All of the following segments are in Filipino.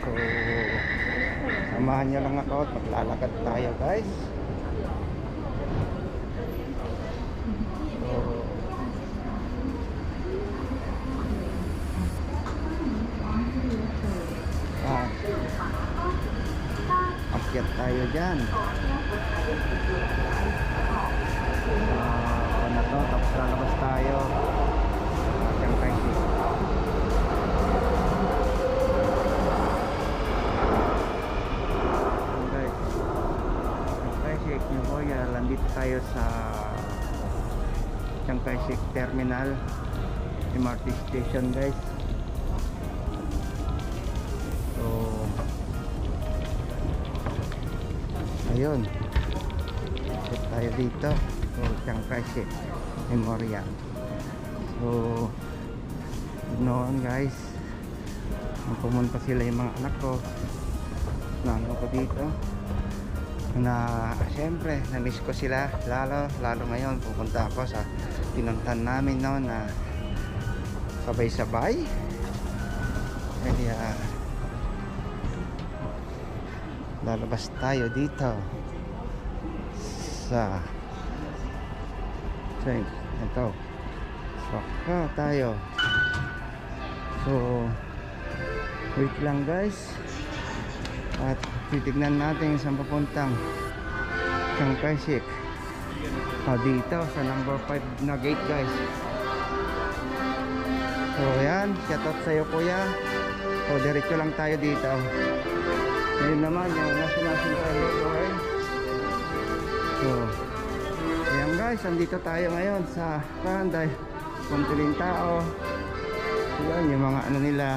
So samahan nyo lang ako at maglalakad tayo guys. So akyat tayo dyan. Ano to, tapos lalabas tayo Chiang Kai-shek. Guys, Chiang Kai-shek Memorial. Nandito tayo sa Chiang Kai-shek Terminal MRT Station guys. So ayun, ikot tayo dito. So Chiang Kai-shek Memorial. So noon guys, nung pumunta sila yung mga anak ko, nano ko dito na syempre na-miss ko sila lalo ngayon. Pupunta ako sa pinuntahan namin noon na sabay-sabay. Kaya lalabas tayo dito sa ito, saka tayo. So wait lang guys, at titignan natin saan papuntang Chiang Kai-shek. Dito sa number 5 na gate guys. So yan, shoutout sa'yo kuya. So diretso lang tayo dito. Ngayon naman yung National Highway. So ayan guys, andito tayo ngayon sa Panday. Kuntiling tao. Yan yung mga ano nila.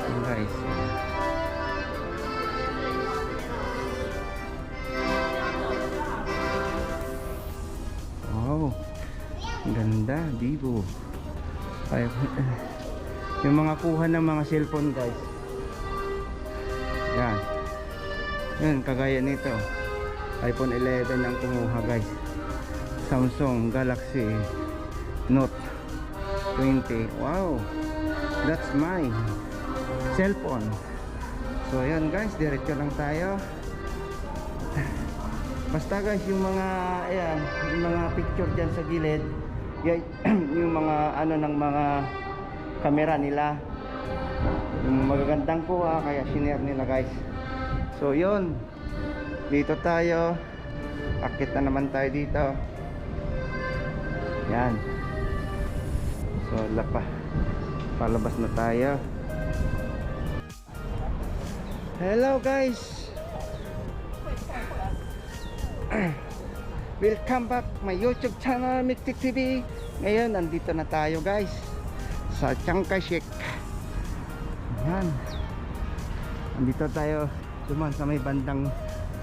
Ayan guys. Wow, ganda, Vivo. Ay, yung mga kuha ng mga cellphone guys. Yan. Yan, kagaya nito. iPhone 11 ang kumuha guys. Samsung Galaxy Note 20. Wow, that's my cellphone. So ayan guys, diretso lang tayo. Basta guys, yung mga ayan, yung mga picture dyan sa gilid, yung mga ano ng mga camera nila, yung magagandang kuha, kaya sinare nila guys. So yun, dito tayo, akit na naman tayo dito. Yan. So palabas na tayo. Hello guys, welcome back my YouTube channel Miktik TV. Ngayon nandito na tayo guys sa Chiang Kai-shek. Yan, nandito tayo duman sa may bandang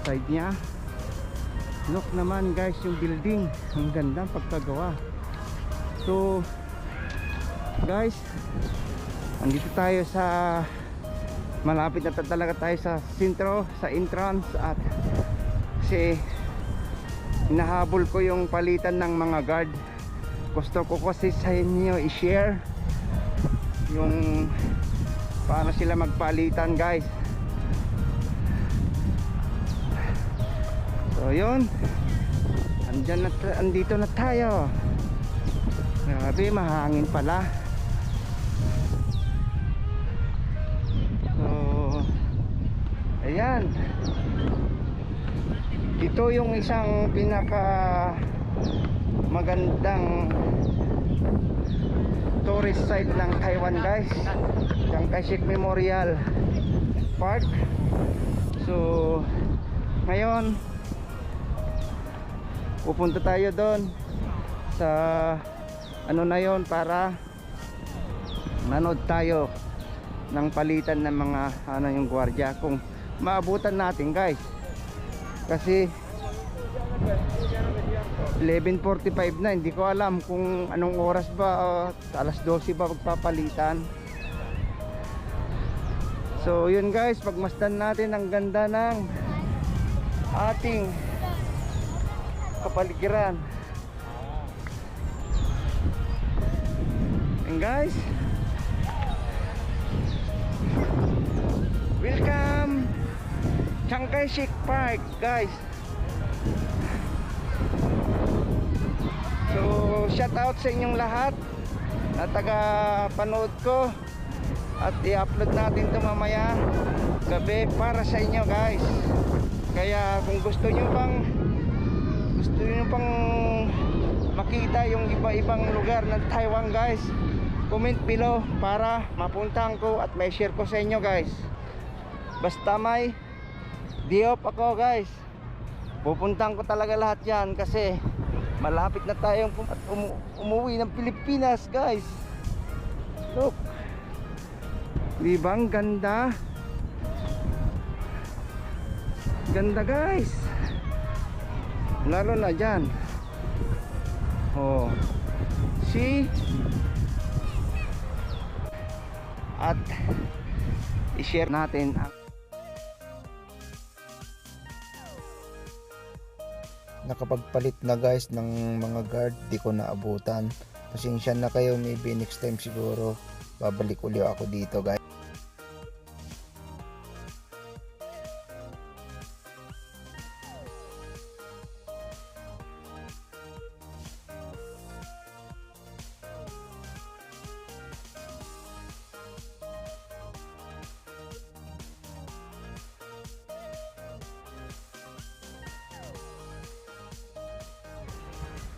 side nya. Look naman guys, yung building, ang ganda pagkagawa. So guys, nandito tayo sa malapit na talaga tayo sa sentro, sa entrance. At kasi hinahabol ko yung palitan ng mga guard. Gusto ko kasi sa inyo i-share yung paano sila magpalitan guys. So yun, andito na tayo. Grabe, mahangin pala. So ayan, ito yung isang pinaka magandang tourist site ng Taiwan guys, Chiang Kai-shek Memorial Park. So ngayon pupunta tayo doon sa ano na yon, para manood tayo ng palitan ng mga ano yung gwardiya, kung maabutan natin guys. Kasi 11:45 na, hindi ko alam kung anong oras ba, alas 12 ba magpapalitan. So yun guys, pagmasdan natin ang ganda ng ating kapaligiran. And guys, Chiang Kai-shek Park, guys. So shout out sa inyong lahat na taga panood ko, at i-upload natin ito mamaya gabi para sa inyo, guys. Kaya kung gusto nyo pang makita yung iba-ibang lugar ng Taiwan, guys, comment below para mapuntahan ko at may share ko sa inyo, guys. Basta may diop ako, guys, pupuntahan ko talaga lahat yan kasi malapit na tayong umuwi ng Pilipinas, guys. Look, diba ang ganda? Ganda, guys, lalo na dyan. Oh, see? At i-share natin ang nakapagpalit na, guys, ng mga guard. Di ko naabutan, pasensya na kayo. Maybe next time siguro babalik ulit ako dito, guys.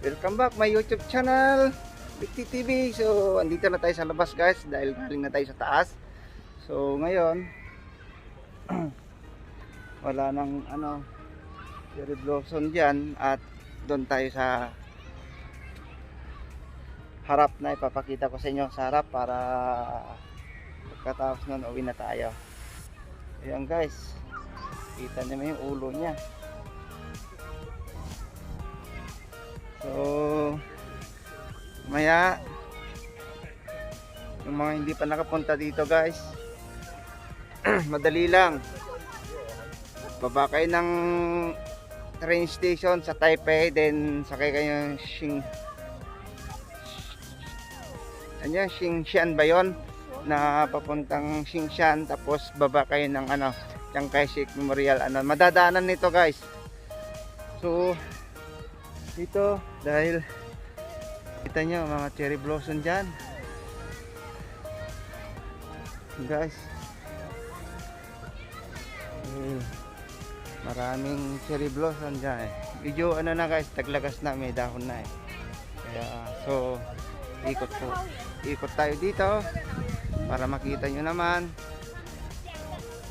Welcome back my YouTube channel, Bigti TV. So andito na tayo sa labas, guys, dahil galing na tayo sa taas. So ngayon wala nang cherry blossom dyan, at doon tayo sa harap na ipapakita ko sa inyo sa harap para pagkatapos nun uwi na tayo. Ayan, guys, kita niyo yung ulo niya. So maya yung mga hindi pa nakapunta dito, guys, madali lang, baba kayo ng train station sa Taipei, then sakay kayo Xingshan ba yun, na papuntang Xingshan, tapos baba kayo ng Chiang Kai-shek Memorial. Madadaanan nito, guys. So dito, dahil kita nyo mga cherry blossom dyan, guys. Maraming cherry blossom dyan. Medyo na, guys, taglagas na, may dahon na kaya so ikot tayo dito para makita nyo naman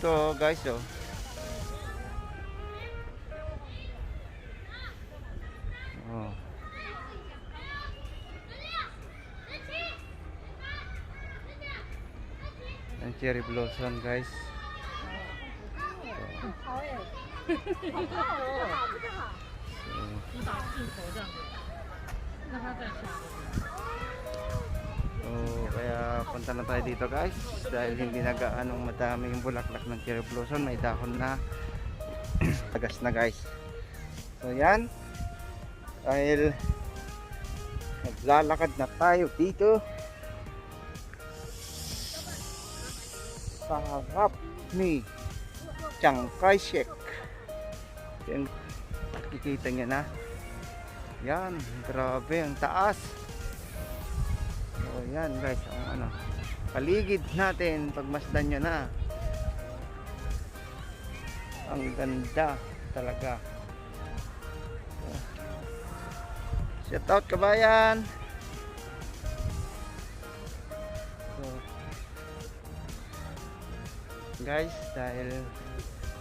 to, guys. So ang cherry blossom, guys. Kaya punta na tayo dito, guys, dahil hindi nagaanong madami yung bulaklak ng cherry blossom, may dahon na, tagas na, guys. So yan, dahil naglalakad na tayo dito sa harap ni Chiang Kai-shek. Yan, nakikita nyo na yan, grabe ang taas. So yan, guys, ang paligid natin, pagmasdan nyo na, ang ganda talaga. Shout out, kabayan. So guys, dahil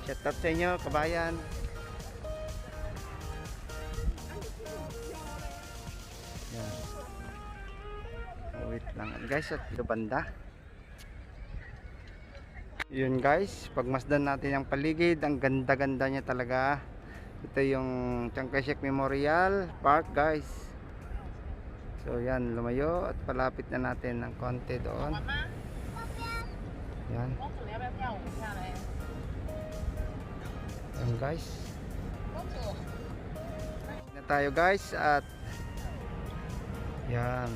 shout out sa inyo, kabayan. Yan. Wait lang, guys, at ito banda. Yun, guys, pagmasdan natin ang paligid, ang ganda-ganda niya talaga. Ito yung Chiang Kai-shek Memorial Park, guys. So yan, lumayo at palapit na natin ng konti doon. Yan. Yan, guys. Na tayo, guys, at yan.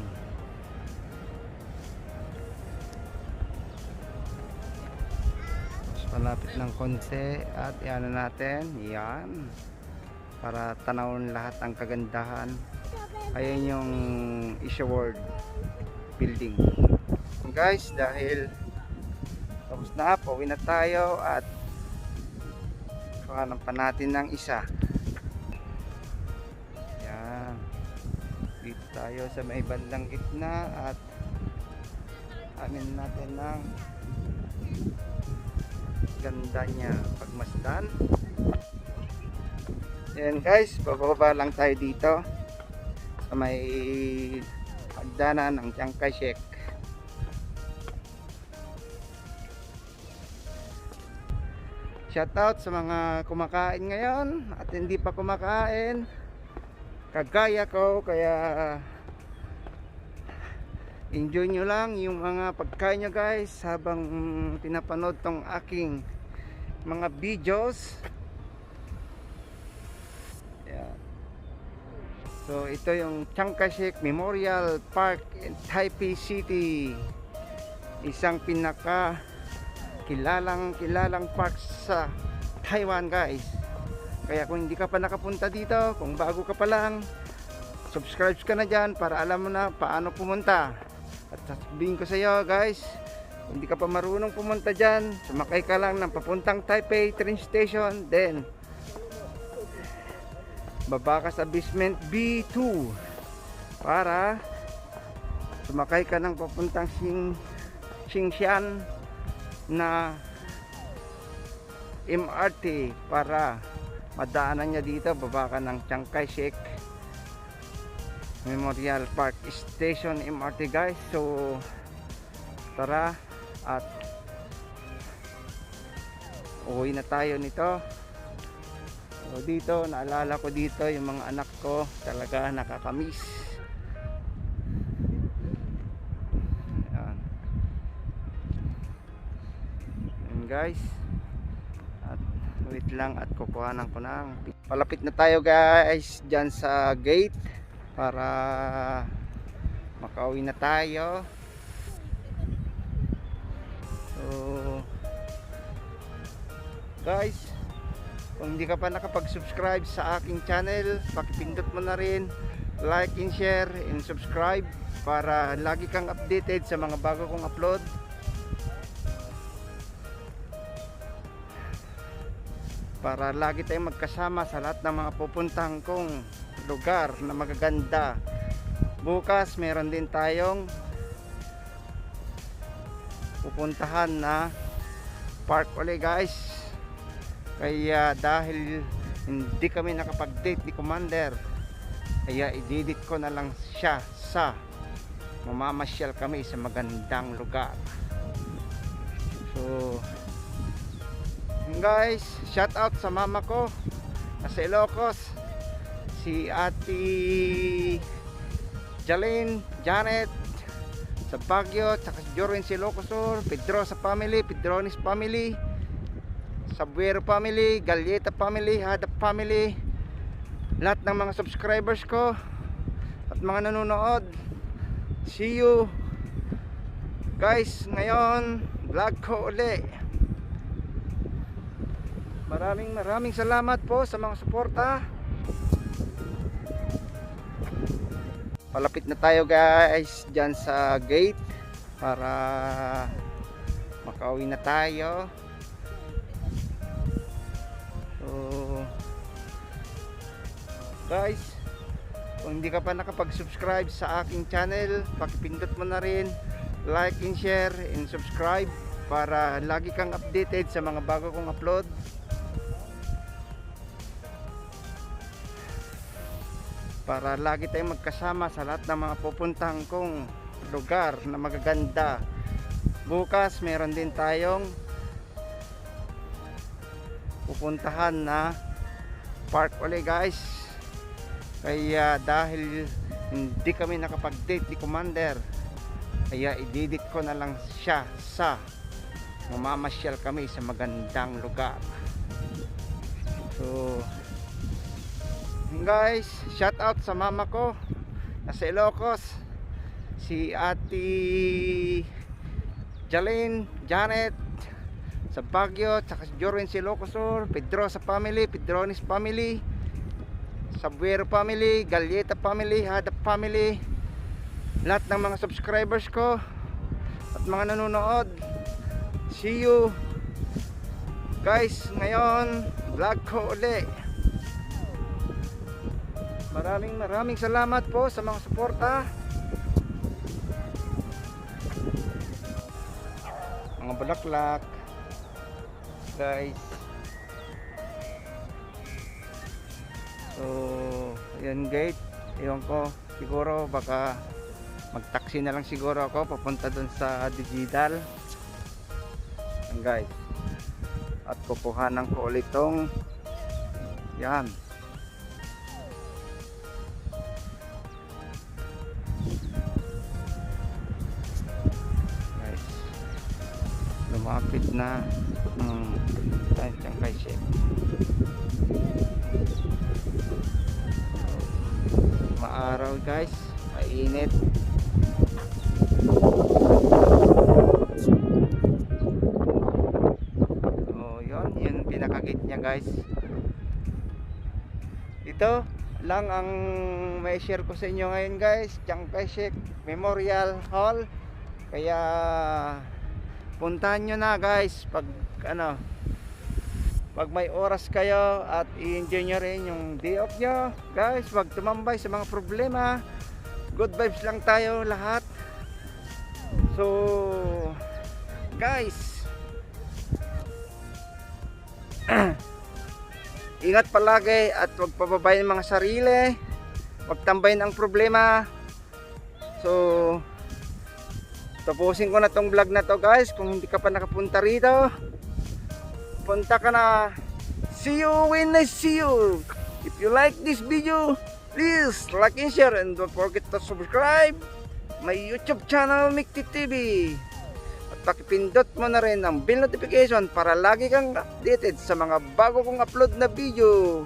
Mas Malapit ng konti at iano natin, yan, para tanawin lahat ang kagandahan. Ayan yung Asia World building. Guys, dahil tapos na, pauwi na tayo at kuhanan pa natin ng isa. Yan, dito tayo sa may bandang gitna at amin natin ng ganda niya pagmasdan. Yan guys, bababa lang tayo dito sa may hagdanan ng Chiang Kai-shek. Shoutout sa mga kumakain ngayon at hindi pa kumakain kagaya ko, kaya enjoy nyo lang yung mga pagkain nyo guys habang pinapanood tong aking mga videos. Yan. So ito yung Chiang Kai-shek Memorial Park in Taipei City, isang pinaka kilalang park sa Taiwan guys. Kaya kung hindi ka pa nakapunta dito, kung bago ka pa lang, subscribe ka na dyan para alam mo na paano pumunta. At sasabihin ko sa iyo guys, kung hindi ka pa marunong pumunta dyan, sumakay ka lang ng papuntang Taipei train station, then baba ka sa basement B2 para sumakay ka ng papuntang Xingshan na MRT para madaanan niya dito. Baba ka ng Chiang Kai-shek Memorial Park Station MRT guys. So tara at uwi na tayo nito. So dito, naalala ko dito yung mga anak ko, talaga nakakamiss. Guys, at wait lang at kukuhanan ko ng palapit na tayo guys dyan sa gate para makauwi na tayo. So guys, kung hindi ka pa nakapag-subscribe sa aking channel, pakipindot mo na rin like and share and subscribe para lagi kang updated sa mga bago kong upload. Para lagi tayong magkasama sa lahat ng mga pupuntang kong lugar na magaganda. Bukas meron din tayong pupuntahan na park ulit guys. Kaya dahil hindi kami nakapag-date ni Commander, kaya i-edit ko na lang siya sa mamamasyal kami sa magandang lugar. So guys, shout out sa mama ko nasa Ilocos, si Ate Jalen, Janet sa Baguio, saka si Jorin sa Ilocos Sur, Pedro sa family, Pedronis family, Sabuero family, Galieta family, Hadap family, lahat ng mga subscribers ko at mga nanonood. See you guys, ngayon vlog ko uli. Maraming salamat po sa mga suporta. Palapit na tayo guys dyan sa gate para makauwi na tayo. So guys, kung hindi ka pa nakapag-subscribe sa aking channel, pakipindot mo na rin like and share and subscribe para lagi kang updated sa mga bago kong upload. Para lagi tayong magkasama sa lahat ng mga pupuntang kong lugar na magaganda. Bukas meron din tayong pupuntahan na park ulit guys. Kaya dahil hindi kami nakapag-date ni Commander, kaya i-edit ko na lang siya sa mamamasyal kami sa magandang lugar. So guys, shout out sa mama ko nasa Ilocos, si Ate Jalen, Janet sa Baguio, tsaka si Jorwin Silocosur, Pedro sa family, Pedronis family, Sabuero family, Galieta family, Hadap family, lahat ng mga subscribers ko at mga nanonood. See you guys, ngayon vlog ko uli. Maraming salamat po sa mga suporta, mga bulaklak guys. So yan guys, ewan ko, siguro baka mag-taxi na lang siguro ako papunta dun sa digital yan guys, at kukuhanan ko ulit tong yan guys. Lumapit na Chiangkai Shek. Maaraw guys, mainit. So yun pinakagate niya guys. Ito lang ang may share ko sa inyo ngayon guys, Chiangkai Shek Memorial Hall. Kaya puntahan nyo na guys pag pag may oras kayo at i-enjoy nyo rin yung day off nyo guys. Wag tumambay sa mga problema, good vibes lang tayo lahat. So guys, ingat palagi at wag pababayin mga sarili, wag tambayin ang problema. So tapusin ko na tong vlog na to guys. Kung hindi ka pa nakapunta rito, punta ka na. See you when I see you. If you like this video, please like and share, and don't forget to subscribe my YouTube channel Mikti TV. At pakipindot mo na rin ang bell notification para lagi kang updated sa mga bago kong upload na video.